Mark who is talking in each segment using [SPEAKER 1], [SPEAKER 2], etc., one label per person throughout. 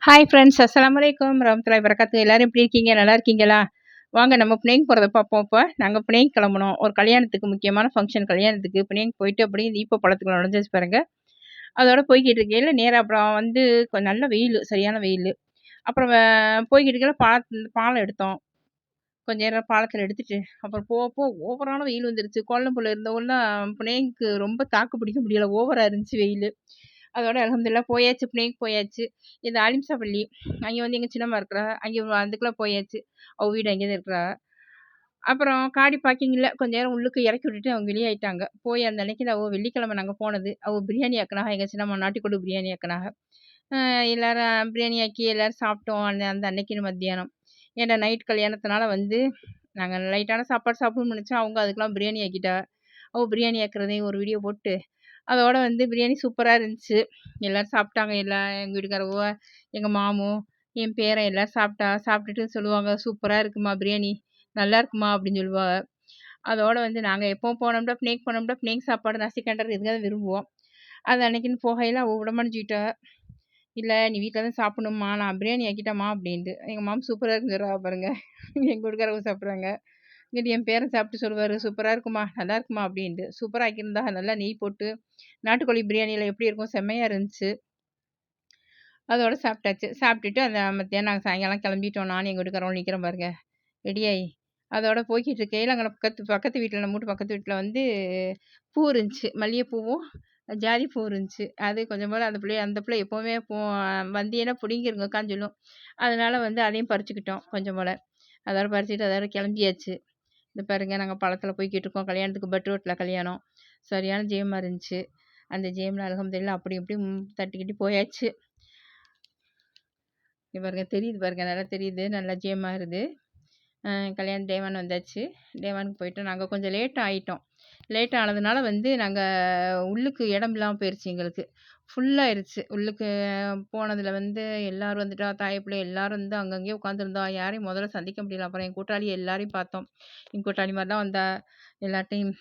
[SPEAKER 1] Hi friends, அஸ்ஸலாமு அலைக்கும் வரஹ்மத்துல்லாஹி வபரகாத்துஹு. எல்லாரும் எப்படி இருக்கீங்க? நல்லா இருக்கீங்களா? வாங்க நம்ம பிணைங் போகிறத பார்ப்போம். இப்போ நாங்கள் பிணைங் கிளம்புனோம். ஒரு கல்யாணத்துக்கு, முக்கியமான ஃபங்க்ஷன் கல்யாணத்துக்கு பிணைங் போயிட்டு அப்படியே இந்த ஈப்போ பழத்துக்குள்ள நுழைஞ்சாச்சு பாருங்க. அதோட போய்க்கிட்டு இருக்கையில நேரா அப்புறம் வந்து கொஞ்சம் நல்ல வெயில், சரியான வெயில். அப்புறம் போய்க்கிட்டு இருக்கையில பாலம் எடுத்தோம். கொஞ்ச நேரம் பாலத்தில் எடுத்துட்டு அப்புறம் போக ஓவரான வெயில் வந்துருச்சு. கோலம்புல இருந்தவங்கலாம் பிணையங்க்கு ரொம்ப தாக்கு பிடிக்க முடியல. ஓவரா இருந்துச்சு வெயில். அதோட அல்ஹம்துலில்லாஹ் போயாச்சு, பிணையங்கு போயாச்சு. இந்த ஆலிம்சா பள்ளி அங்கே வந்து எங்கள் சின்னம்மா இருக்கிறா. அங்கே அதுக்குள்ளே போயாச்சு. அவள் வீடு அங்கே தான் இருக்கிறா. அப்புறம் காடி பார்க்கிங் இல்லை, கொஞ்ச நேரம் உள்ளுக்கு இறக்கி விட்டுட்டு அவங்க வெளியாயிட்டாங்க. போய் அந்த அன்னைக்கு அவள் வெள்ளிக்கிழமை நாங்கள் போனது. அவள் பிரியாணி ஆக்கினாக, எங்கள் சின்னம்மா நாட்டுக்கோழி பிரியாணி ஆக்கினாக. எல்லாரும் பிரியாணி ஆக்கி எல்லோரும் சாப்பிட்டோம் அந்த அந்த அன்னைக்கு மத்தியானம். ஏன்னா நைட் கல்யாணத்தினால வந்து நாங்கள் லைட்டான சாப்பாடு சாப்பிடணும்னு நினச்சோம். அவங்க அதுக்கெல்லாம் பிரியாணி ஆக்கிட்டா. அவள் பிரியாணி ஆக்குறதையும் ஒரு வீடியோ போட்டு அதோட வந்து பிரியாணி சூப்பராக இருந்துச்சு. எல்லோரும் சாப்பிட்டாங்க. எங்கள் வீட்டுக்காரவோ, எங்கள் மாமும், என் பேரன் எல்லோரும் சாப்பிட்டுட்டு சொல்லுவாங்க, சூப்பராக இருக்குமா பிரியாணி, நல்லா இருக்குமா அப்படின்னு சொல்லுவாங்க. அதோட வந்து நாங்கள் எப்போவும் போனோம்னா பிணைக்கு சாப்பாடு நசி கண்டர் இதுக்காக விரும்புவோம். அது அன்னைக்குன்னு போகையில் அவள் விடமான்னு சொல்லிட்டா. இல்லை நீ வீட்டில் தான் சாப்பிடணும்மா, நான் பிரியாணி ஆக்கிட்டேம்மா அப்படின்ட்டு. எங்கள் மாமா சூப்பராக இருக்குன்னு சொல்கிறா பாருங்க. எங்கள் வீட்டுக்காரவங்க சாப்பிட்றாங்க. இங்கிட்டு என் பேரன் சாப்பிட்டு சொல்லுவார், சூப்பராக இருக்குமா, நல்லா இருக்குமா அப்படின்ட்டு. சூப்பராக ஆக்கியிருந்தா நல்லா நெய் போட்டு நாட்டுக்கோழி பிரியாணியில் எப்படி இருக்கும், செம்மையாக இருந்துச்சு. அதோட சாப்பிட்டாச்சு. சாப்பிட்டுட்டு அந்த மத்தியானம் நாங்கள் சாயங்காலம் கிளம்பிட்டோம். நானும் எங்கள் வீட்டுக்காரவங்க நிற்கிறோம் பாருங்க, ரெடியாகி. அதோட போய்கிட்டு இருக்கையில் அங்கே பக்கத்து வீட்டில் நம்ம வீட்டு பக்கத்து வீட்டில் வந்து பூ இருந்துச்சு, மல்லிகைப்பூவும் ஜாதி பூ இருந்துச்சு. அது கொஞ்சம் போல் அந்த பிள்ளை எப்போவுமே வந்தியேன்னா பிடிங்கிருங்கக்கான்னு சொல்லும். அதனால வந்து அதையும் பறிச்சுக்கிட்டோம் கொஞ்சம் போல். அதோட பறிச்சுட்டு அதோட கிளம்பியாச்சு. இந்த பாருங்க நாங்கள் பழத்தில் போய்கிட்டு இருக்கோம். கல்யாணத்துக்கு பட் ரோட்டில் கல்யாணம். சரியான ஜேமாக இருந்துச்சு. அந்த ஜேமில் அல்ஹம்துலில்லாஹ் அப்படி இப்படி தட்டிக்கிட்டு போயாச்சு. இங்கே பாருங்க, தெரியுது பாருங்க, நல்லா தெரியுது, நல்லா ஜேமாக இருக்குது. கல்யாணம் டேவான் வந்தாச்சு. டேவானுக்கு போயிட்டு நாங்கள் கொஞ்சம் லேட் ஆகிட்டோம். லேட் ஆனதுனால வந்து நாங்கள் உள்ளுக்கு இடம் இல்லாமல் போயிடுச்சு. எங்களுக்கு ஃபுல்லாகிடுச்சு. உள்ளுக்கு போனதில் வந்து எல்லோரும் வந்துட்டா, தாய் பிள்ளை எல்லோரும் வந்து அங்கங்கேயே உட்காந்துருந்தா. யாரையும் முதல்ல சந்திக்க முடியல. அப்புறம் என் கூட்டாளி எல்லாரையும் பார்த்தோம். என் கூட்டாளி மாதிரி தான் வந்தா. எல்லார்ட்டையும்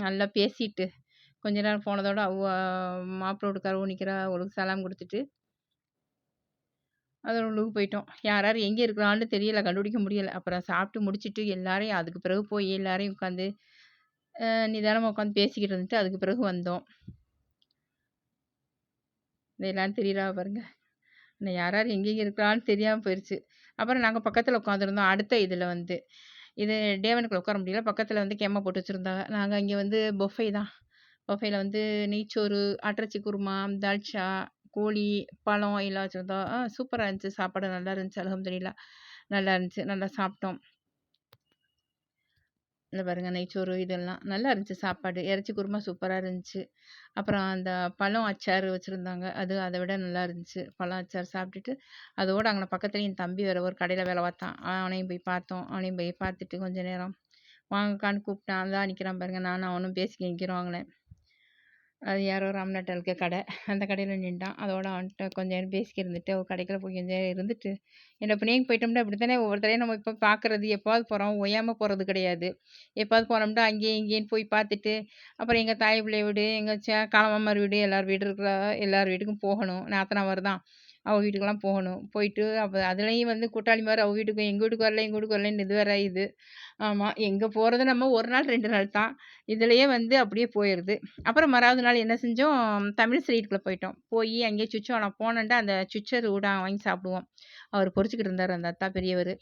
[SPEAKER 1] நல்லா பேசிட்டு கொஞ்ச நேரம் போனதோட மாப்பிள்ளை வீட்டுக்காரவும் நிற்கிறா. அவளுக்கு சலாம் கொடுத்துட்டு அதோட உள்ளுக்கு போயிட்டோம். யார் யார் எங்கே இருக்கிறான்னு தெரியல, கண்டுபிடிக்க முடியல. அப்புறம் சாப்பிட்டு முடிச்சுட்டு எல்லாரையும் அதுக்கு பிறகு போய் எல்லாரையும் உட்காந்து நிதானமாக உட்காந்து பேசிக்கிட்டு இருந்துட்டு அதுக்கு பிறகு வந்தோம். இது எல்லாரும் தெரியறா பாருங்க. இன்னும் யார் யார் எங்கெங்கே இருக்கிறான்னு தெரியாமல் போயிடுச்சு. அப்புறம் நாங்கள் பக்கத்தில் உட்காந்துருந்தோம். அடுத்த இதில் வந்து இது டேவனுக்குள்ள உட்கார முடியல. பக்கத்தில் வந்து கேமரா போட்டு வச்சுருந்தாங்க. நாங்கள் இங்கே வந்து பொஃபே தான். பொஃபேல வந்து நெய்ச்சோறு, ஆட்டிறைச்சி குருமா, தால்ச்சா, கோழி, பழம் எல்லாம் வச்சுருந்தா. சூப்பராக இருந்துச்சு. சாப்பாடு நல்லா இருந்துச்சு. அல்ஹம்துலில்லாஹ் நல்லா இருந்துச்சு. நல்லா சாப்பிட்டோம். இந்த பாருங்க நெய்ச்சோறு இதெல்லாம் நல்லா இருந்துச்சு சாப்பாடு. இறைச்சி குருமா சூப்பராக இருந்துச்சு. அப்புறம் அந்த பழம் அச்சார் வச்சுருந்தாங்க. அது அதை விட நல்லா இருந்துச்சு. பழம் அச்சார் சாப்பிட்டுட்டு அதோடு அங்கே பக்கத்துலேயே என் தம்பி வேறு ஒரு கடையில் வேலை பார்த்தான். அவனையும் போய் பார்த்தோம். அவனையும் போய் பார்த்துட்டு கொஞ்சம் நேரம் வாங்கக்கான்னு கூப்பிட்டான். அதான் நிற்கிறான் பாருங்க. நானும் அவனும் பேசி நிற்கிறோம். வாங்கினேன். அது யாரோ ராம்நாட்டில் இருக்க கடை. அந்த கடையில் நின்றான். அதோட அவன்கிட்ட கொஞ்சம் நேரம் பேசிக்க இருந்துட்டு ஒரு கடைக்குள்ள போய் கொஞ்சம் நேரம் இருந்துட்டு என்ன பிள்ளைங்க போயிட்டோம்னா இப்படி தானே ஒவ்வொருத்தரையும் நம்ம இப்போ பார்க்குறது. எப்போவாது போகிறோம், ஓயாமல் போகிறது கிடையாது. எப்போது போனோம்னா அங்கேயும் இங்கேயும் போய் பார்த்துட்டு அப்புறம் எங்கள் தாய் பிள்ளை வீடு, எங்கள் காலமாமார் வீடு, எல்லார் வீடு இருக்கிற எல்லார் வீட்டுக்கும் போகணும். நாத்தனார் தான், அவள் வீட்டுக்கெல்லாம் போகணும். போயிட்டு அப்போ அதுலேயும் வந்து கூட்டாளி மாதிரி அவள் வீட்டுக்கு எங்கள் வீட்டுக்கு வரல, எங்கள் வீட்டுக்கு வரலன்னு இது வேற இது. ஆமாம், எங்கே போகிறது நம்ம ஒரு நாள் 2 நாள் தான். இதுலேயே வந்து அப்படியே போயிடுது. அப்புறம் மறாவது நாள் என்ன செஞ்சோம், தமிழ் ஸ்ட்ரீட்டுக்குள்ளே போயிட்டோம். போய் அங்கேயே நான் போனேன்டா அந்த சுச்சர் ஊடா வாங்கி சாப்பிடுவோம். அவர் பொரிச்சுக்கிட்டு இருந்தார் அந்த அத்தா பெரியவர்.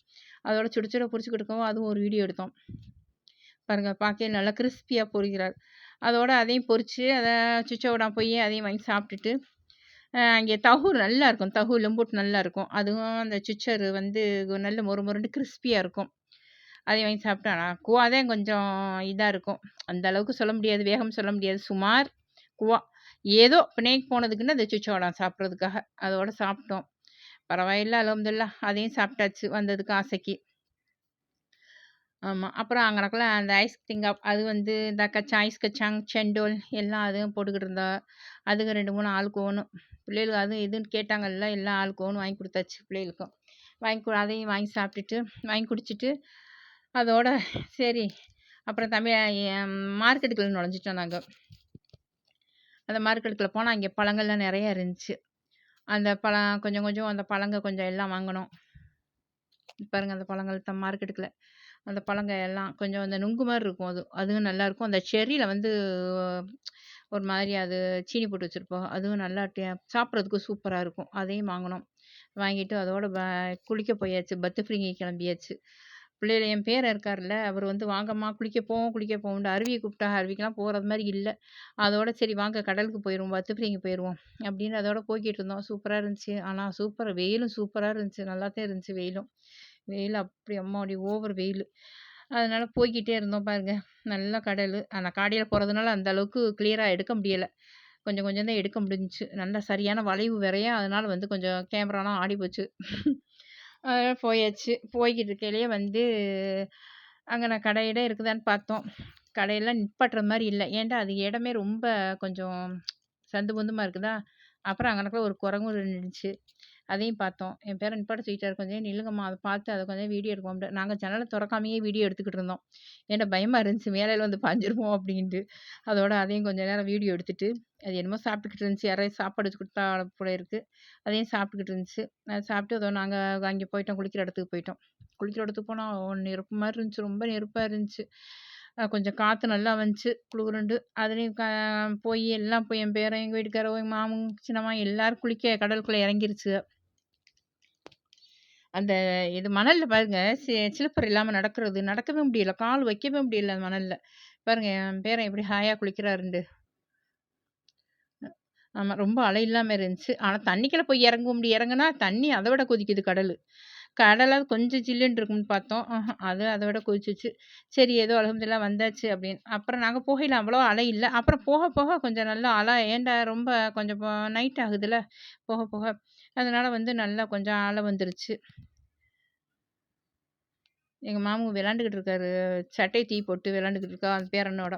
[SPEAKER 1] அதோட சுடுச்சுட பொரிச்சுக்கிட்டு இருக்கவும் அதுவும் ஒரு வீடியோ எடுத்தோம். பாருங்கள், பார்க்க நல்லா கிறிஸ்பியாக பொரிக்கிறார். அதோட அதையும் பொரித்து அதை சுச்சோடா போய் அதையும் வாங்கி சாப்பிட்டுட்டு அங்கே தகூர் நல்லா இருக்கும். தகூர் லெம்போட்டு நல்லா இருக்கும். அதுவும் அந்த சுச்சர் வந்து நல்ல மொறுன்னு கிறிஸ்பியாக இருக்கும். அதையும் வாங்கி சாப்பிட்டோம். ஆனால் குவா தான் கொஞ்சம் இதாக இருக்கும். அந்த அளவுக்கு சொல்ல முடியாது, வேகம் சொல்ல முடியாது. சுமார் குவா ஏதோ பிணைக்கு போனதுக்குன்னு அந்த சுச்சோடா சாப்பிட்றதுக்காக அதோட சாப்பிட்டோம். பரவாயில்ல, அல்ஹம்துலில்லாஹ் அதையும் சாப்பிட்டாச்சு வந்ததுக்கு ஆசைக்கு. ஆமாம். அப்புறம் அங்கனக்குள்ள அந்த ஐஸ் திங்கா அது வந்து இந்த ஐஸ் கச்சாங், செண்டோல் எல்லாம் அதுவும் போட்டுக்கிட்டு இருந்தா. அதுக்கு 2, 3 ஆளுக்கு ஒவ்வொன்னும். பிள்ளைகளுக்கு அதுவும் இதுன்னு கேட்டாங்கல்ல, எல்லாம் ஆளுக்கு ஒவ்வொன்று வாங்கி கொடுத்தாச்சு பிள்ளைகளுக்கும். அதையும் வாங்கி சாப்பிட்டுட்டு வாங்கி குடிச்சிட்டு அதோட சரி அப்புறம் மார்க்கெட்டுக்குள்ள நுழைஞ்சிட்டோம் நாங்கள். அந்த மார்க்கெட்டுக்குள்ளே போனால் அங்கே பழங்கள்லாம் நிறையா இருந்துச்சு. அந்த பழம் கொஞ்சம் கொஞ்சம் அந்த பழங்க கொஞ்சம் எல்லாம் வாங்குனோம். பாருங்க அந்த பழங்கள் மார்க்கெட்டுக்குள்ள. அந்த பழங்க எல்லாம் கொஞ்சம் அந்த நுங்கு மாரி இருக்கும் அது. அதுவும் நல்லாயிருக்கும். அந்த செர்ரியில வந்து ஒரு மாதிரி அது சீனி போட்டு வச்சிருப்போம். அதுவும் நல்லா சாப்பிட்றதுக்கு சூப்பரா இருக்கும். அதையும் வாங்குனோம். வாங்கிட்டு அதோட குளிக்க போயாச்சு. பத்து ஃப்ரீங்க கிளம்பியாச்சு. பிள்ளைகள என் பேரன் இருக்கார்ல, அவரு வந்து "வாங்கம்மா குளிக்க போவோம், குளிக்க போவோம்ன்ட்டு" அருவிய கூப்பிட்டா, அருவிக்கெல்லாம் போறது மாரி இல்ல. அதோட சரி வாங்க கடலுக்கு போயிருவோம், பத்து ஃப்ரீங்க போயிருவோம் அப்படின்னு அதோட போய்க்கிட்டு இருந்தோம். சூப்பரா இருந்துச்சு. ஆனா வெயிலும் சூப்பரா இருந்துச்சு. நல்லாத்தான் இருந்துச்சு வெயிலும். வெயில் அப்படி அம்மாடி ஓவர் வெயிலு. அதனால போய்க்கிட்டே இருந்தோம் பாருங்க. நல்ல கடலு. ஆனா காடியில போறதுனால அந்த அளவுக்கு கிளியரா எடுக்க முடியல. கொஞ்சம் கொஞ்சம் தான் எடுக்க முடிஞ்சுச்சு. நல்ல சரியான வளைவு வேறயா, அதனால வந்து கொஞ்சம் கேமராலாம் ஆடி போச்சு. அதனால போயாச்சு. போய்க்கிட்டு இருக்கையிலயே வந்து அங்கன கடை கிடை இருக்குதான்னு பார்த்தோம். கடையெல்லாம் நிப்பாட்டுற மாரி இல்ல. ஏன்டா அது இடமே ரொம்ப கொஞ்சம் சந்து பொந்துமா இருக்குதா, அப்புறம் அங்கனக்குள்ள ஒரு குரங்கும் நின்னுச்சு. அதையும் பார்த்தோம். என் பேரன் நிப்பாட்ட சொல்லிட்டாரு, "கொஞ்சம் நேரம் நில்லுங்கம்மா, அத பார்த்து அத கொஞ்சம் வீடியோ எடுப்போம்ன்ட்டு." நாங்க ஜன்னல தொறக்காமயே வீடியோ எடுத்துக்கிட்டு இருந்தோம். ஏன்டா பயமா இருந்துச்சு, மேலேல வந்து பாஞ்சிருமோ அப்டின்ட்டு. அதோட அதையும் கொஞ்ச நேரம் வீடியோ எடுத்துட்டு, அது என்னமோ சாப்பிட்டுக்கிட்டு இருந்துச்சு. யாராவது சாப்பாடு வச்சு குடுத்தா போல இருக்கு. அதையும் சாப்பிட்டுக்கிட்டு இருந்துச்சு. அத சாப்பிட்டு அதோ நாங்க அங்கே போயிட்டோம், குளிக்கிற இடத்துக்கு போயிட்டோம். குளிக்கிற இடத்துக்கு போனா நெருப்பு மாரி இருந்துச்சு. ரொம்ப நெருப்பா இருந்துச்சு. கொஞ்சம் காத்து நல்லா வந்துச்சு குளுகுருண்டு. அதுலயும் போய் எல்லாம் போய் என் பேரன், எங்க வீட்டுக்காரர், எங்க மாமன், சின்னம்மா எல்லாரும் குளிக்க கடலுக்குள்ள இறங்கிருச்சுக. அந்த இது மணல்ல பாருங்க, சிலிப்பர் இல்லாம நடக்கவே முடியல. கால் வைக்கவே முடியல அந்த மணல்ல. பாருங்க என் பேரன் எப்படி ஹாயா குளிக்கிறாருன்ட்டு. ஆமா. ரொம்ப அலை இல்லாம இருந்துச்சு. ஆனா தண்ணிக்குள்ள போய் இறங்க முடியும். இறங்குனா தண்ணி அத விட கொதிக்குது கடலு. கடலாவது கொஞ்சம் ஜில்லுன்னு இருக்கும்னு பார்த்தோம். அது அத விட கொதிச்சுச்சு. சரி ஏதோ அல்ஹம்துலில்லாஹ் வந்தாச்சு அப்படின்னு. அப்புறம் நாங்க போகையில அவ்வளோ அலை இல்ல. அப்புறம் போக போக கொஞ்சம் நல்லா அலை ஏன்டா ரொம்ப கொஞ்சம் நைட் ஆகுதுல்ல, போக போக. அதனால வந்து நல்லா கொஞ்சம் அலை வந்துருச்சு. எங்க மாமு விளையாண்டுக்கிட்டு இருக்காரு. சட்டைய தூக்கி போட்டு விளையாண்டுக்கிட்டு இருக்கா அந்த பேரனோட.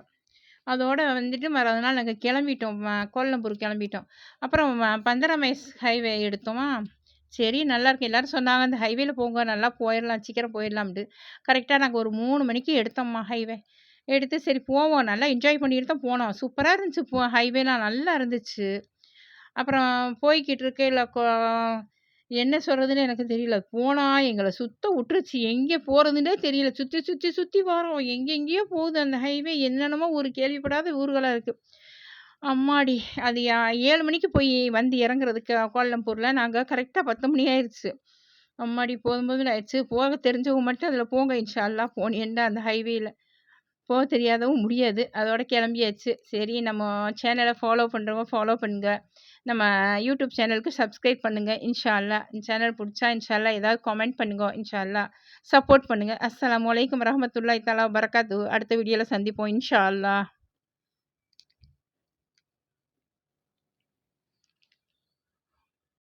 [SPEAKER 1] அதோட வந்துட்டு மறாவது நாள் நாங்க கிளம்பிட்டோம். கோலாலம்பூர் கிளம்பிட்டோம். அப்புறம் பந்தரமாஸ் ஹைவே எடுத்தோமா, சரி நல்லாயிருக்கு. எல்லாரும் சொன்னாங்க, "அந்த ஹைவேல போங்க நல்லா போயிரலாம், சீக்கிரம் போயிரலாம்ன்ட்டு." கரெக்ட்டா நாங்க ஒரு 3 மணிக்கு எடுத்தோம்மா ஹைவே. எடுத்து சரி போவோம், நல்லா என்ஜாய் பண்ணிட்டு தான் போனோம். சூப்பரா இருந்துச்சு ஹைவேலாம் நல்லா இருந்துச்சு. அப்புறம் போய்க்கிட்டு இருக்கையில என்ன சொல்றதுன்னு எனக்கு தெரியல. போனா எங்கள சுத்த உட்டுருச்சு. எங்கே போறதுன்னே தெரியல. சுத்தி, சுத்தி, சுத்தி வரோம். எங்கெங்கேயோ போகுது அந்த ஹைவே. என்னென்னமோ ஒரு கேள்விப்படாத ஊர்களா இருக்கு. அம்மாடி! அது 7 மணிக்கு போய் வந்து இறங்குறதுக்கு கோலாலம்பூர்ல நாங்க கரெக்ட்டா 10 மணி ஆயிருச்சு. அம்மாடி! போதும் போதும்ன்னு ஆயிடுச்சு. போக தெரிஞ்சவங்க மட்டும் அதில போங்க இன்ஷா அல்லாஹ் போனேன்டா அந்த ஹைவேல. போக தெரியாதவும் முடியாது. அதோட கிளம்பியாச்சு. சரி நம்ம சேனல ஃபாலோ பண்றவங்க ஃபாலோ பண்ணுங்க. நம்ம யூடியூப் சேனலுக்கு சப்ஸ்கிரைப் பண்ணுங்க. இன்ஷா அல்லாஹ். இந்த சேனல் புடிச்சா இன்ஷா அல்லாஹ் ஏதாவது கமெண்ட் பண்ணுங்க. இன்ஷா அல்லாஹ். சப்போர்ட் பண்ணுங்க. அஸ்ஸலாமு அலைக்கும் வரஹ்மத்துல்லாஹி தஆலா வபரகாத்துஹு. அடுத்த வீடியோல சந்திப்போம் இன்ஷா அல்லாஹ்.